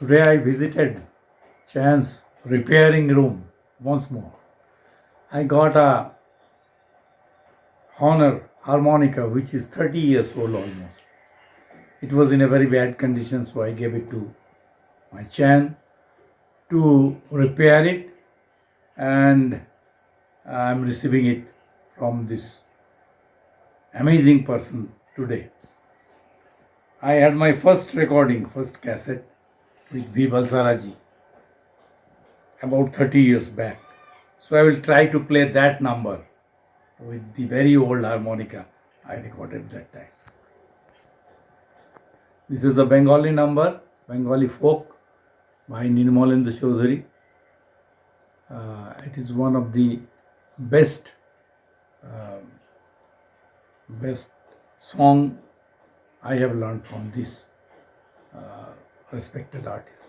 Today I visited Chan's repairing room once more. I got a Hohner harmonica which is 30 years old almost. It was in a very bad condition, so I gave it to my Chan to repair it, and I'm receiving it from this amazing person today. I had my first recording, first cassette with V. Balsaraji about 30 years back. So I will try to play that number with the very old harmonica I recorded that time. This is a Bengali number, Bengali folk by Nirmalendu Chaudhary. It is one of the best song I have learned from this respected artist.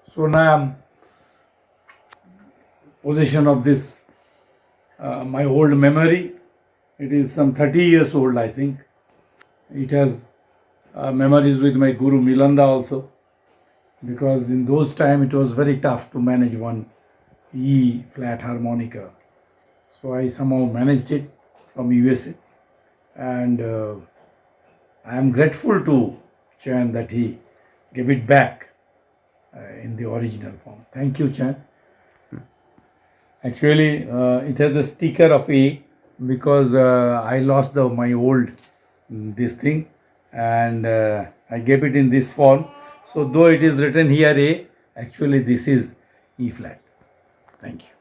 So now I'm possession of this, my old memory. It is some 30 years old, I think. It has memories with my Guru Milanda also, because in those time it was very tough to manage one E flat harmonica. So I somehow managed it from USA, and I am grateful to Chan that he gave it back in the original form. Thank you, Chan. Actually, it has a sticker of A because I lost my old this thing, and I gave it in this form. So though it is written here A, actually this is E flat. Thank you.